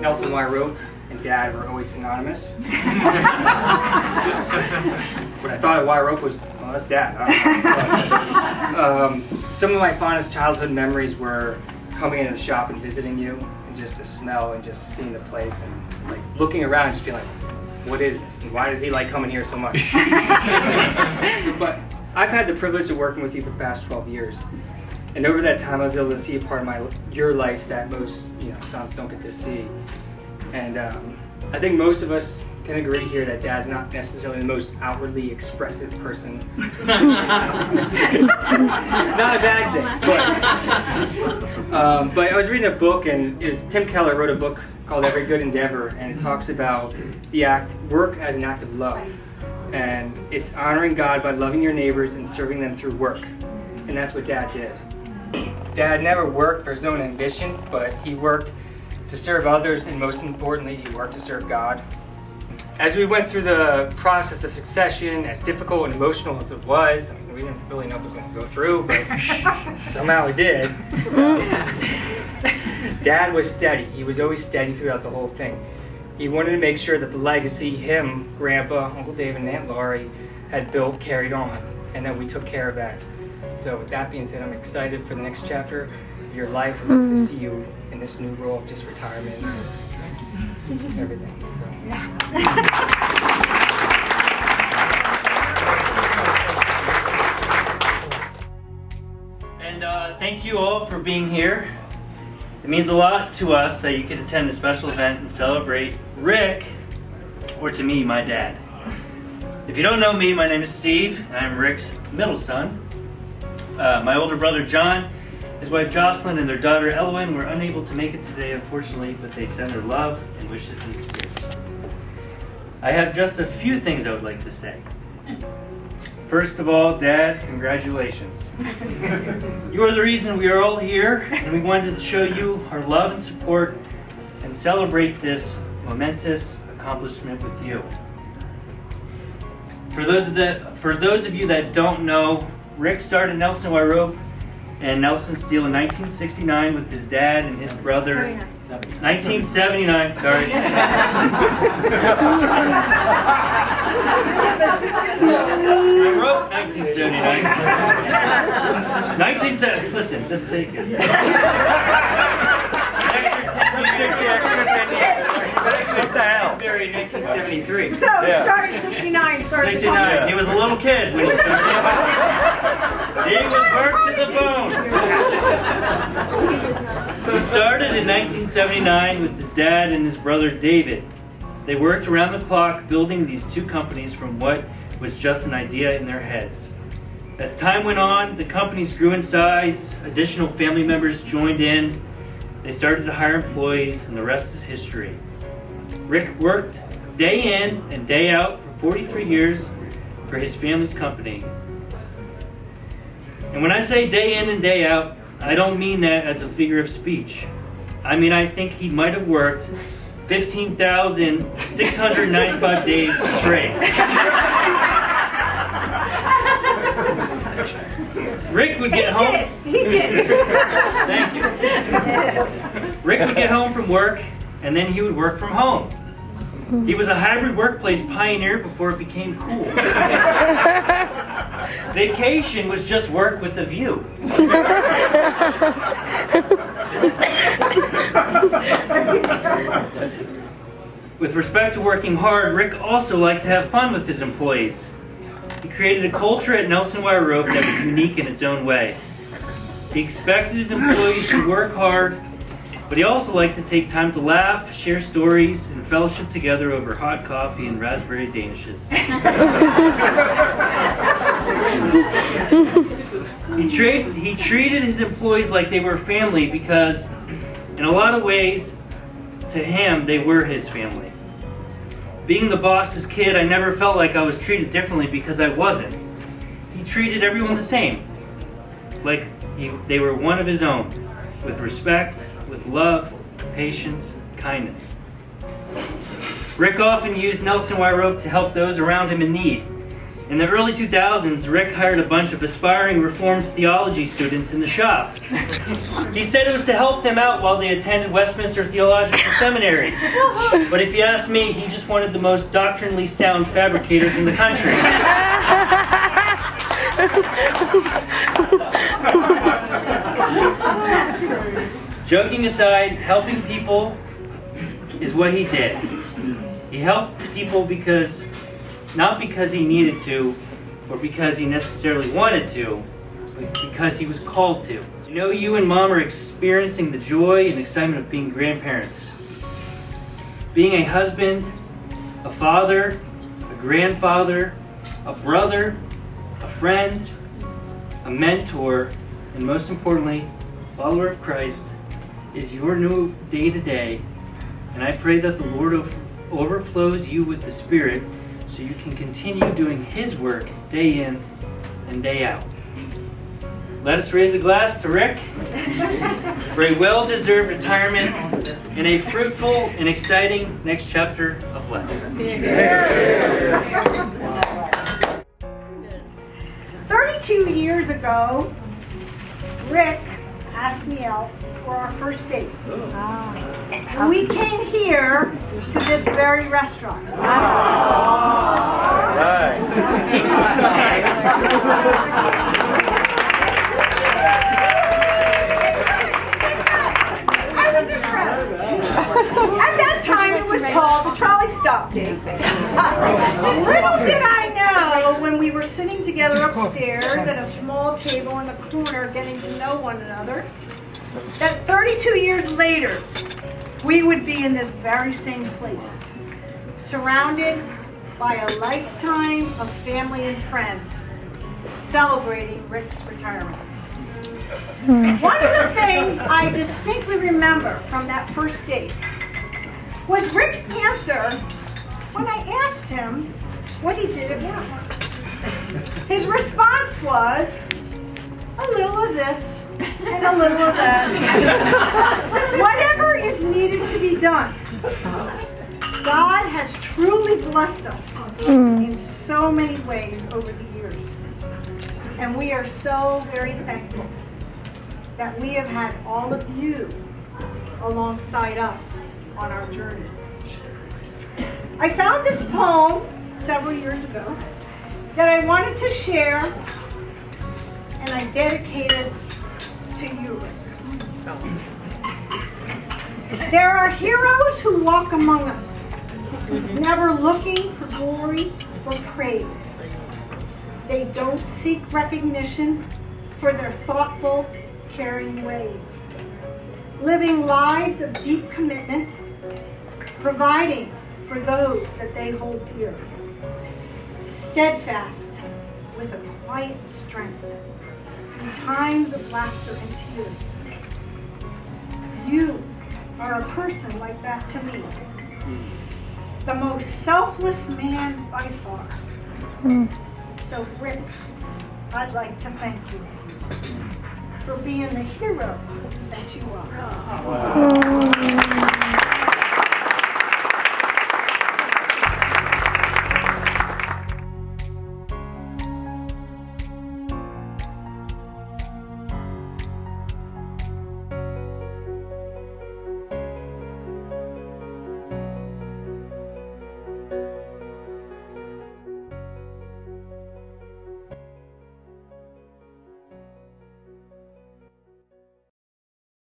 Nelson Y. Rope and Dad were always synonymous. But I thought Y. Rope was, well, that's Dad. I don't know. Some of my fondest childhood memories were coming into the shop and visiting you, and just the smell and just seeing the place and like looking around and just being like, what is this? And why does he like coming here so much? But I've had the privilege of working with you for the past 12 years. And over that time, I was able to see a part of your life that most sons don't get to see. And I think most of us can agree here that Dad's not necessarily the most outwardly expressive person. Not a bad thing, but I was reading a book, and Tim Keller wrote a book called Every Good Endeavor, and it talks about work as an act of love. And it's honoring God by loving your neighbors and serving them through work. And that's what Dad did. Dad never worked for his own ambition, but he worked to serve others, and most importantly, he worked to serve God. As we went through the process of succession, as difficult and emotional as it was, we didn't really know if it was going to go through, but somehow it did. Dad was steady. He was always steady throughout the whole thing. He wanted to make sure that the legacy him, Grandpa, Uncle David, and Aunt Laurie had built carried on, and that we took care of that. So with that being said, I'm excited for the next chapter of your life, and just to see you in this new role of just retirement and just everything. So. And thank you all for being here. It means a lot to us that you could attend a special event and celebrate Rick, or to me, my dad. If you don't know me, my name is Steve, and I'm Rick's middle son. My older brother John, his wife Jocelyn, and their daughter Elowen were unable to make it today, unfortunately, but they send their love and wishes in spirit. I have just a few things I would like to say. First of all, Dad, congratulations. You are the reason we are all here, and we wanted to show you our love and support and celebrate this momentous accomplishment with you. For those of you that don't know, Rick started Nelson Y. Rope and Nelson Steel in 1969 with his dad and his brother. 1979, sorry. I wrote 1979. 1970. Listen, just take it. Extra 10 What the hell? Married 1973. So it started 69. 69. He was a little kid when he started. He was worked to the bone. He started in 1979 with his dad and his brother David. They worked around the clock building these two companies from what was just an idea in their heads. As time went on, the companies grew in size, additional family members joined in, they started to hire employees, and the rest is history. Rick worked day in and day out for 43 years for his family's company. And when I say day in and day out, I don't mean that as a figure of speech. I mean, I think he might have worked 15,695 days straight. Rick would get home. He did. Thank you. Rick would get home from work, and then he would work from home. He was a hybrid workplace pioneer before it became cool. Vacation was just work with a view. With respect to working hard, Rick also liked to have fun with his employees. He created a culture at Nelson Y. Rope that was unique in its own way. He expected his employees to work hard, but he also liked to take time to laugh, share stories, and fellowship together over hot coffee and raspberry danishes. He treated his employees like they were family because, in a lot of ways, to him, they were his family. Being the boss's kid, I never felt like I was treated differently because I wasn't. He treated everyone the same, like they were one of his own, with respect, with love, patience, kindness. Rick often used Nelson Y. Rope to help those around him in need. In the early 2000s, Rick hired a bunch of aspiring Reformed theology students in the shop. He said it was to help them out while they attended Westminster Theological Seminary. But if you ask me, he just wanted the most doctrinally sound fabricators in the country. Joking aside, helping people is what he did. He helped people not because he needed to, or because he necessarily wanted to, but because he was called to. I know you and Mom are experiencing the joy and excitement of being grandparents. Being a husband, a father, a grandfather, a brother, a friend, a mentor, and most importantly, a follower of Christ is your new day-to-day, and I pray that the Lord overflows you with the Spirit so you can continue doing His work day in and day out. Let us raise a glass to Rick for a well-deserved retirement and a fruitful and exciting next chapter of life. 32 years ago, Rick asked me out for our first date. And we came here to this very restaurant. I was impressed. At that time, it was called the Trolley Stop Date. Little did I know, when we were sitting together upstairs at a small table in the corner getting to know one another, that 32 years later, we would be in this very same place, surrounded by a lifetime of family and friends, celebrating Rick's retirement. One of the things I distinctly remember from that first date was Rick's answer when I asked him what he did at work. His response was, a little of this and a little of that. Whatever is needed to be done. God has truly blessed us in so many ways over the years. And we are so very thankful that we have had all of you alongside us on our journey. I found this poem several years ago that I wanted to share, and I dedicate it to you, Rick. There are heroes who walk among us, never looking for glory or praise. They don't seek recognition for their thoughtful, caring ways, living lives of deep commitment, providing for those that they hold dear, steadfast with a quiet strength through times of laughter and tears. You are a person like that to me, the most selfless man by far. So Rick, I'd like to thank you for being the hero that you are.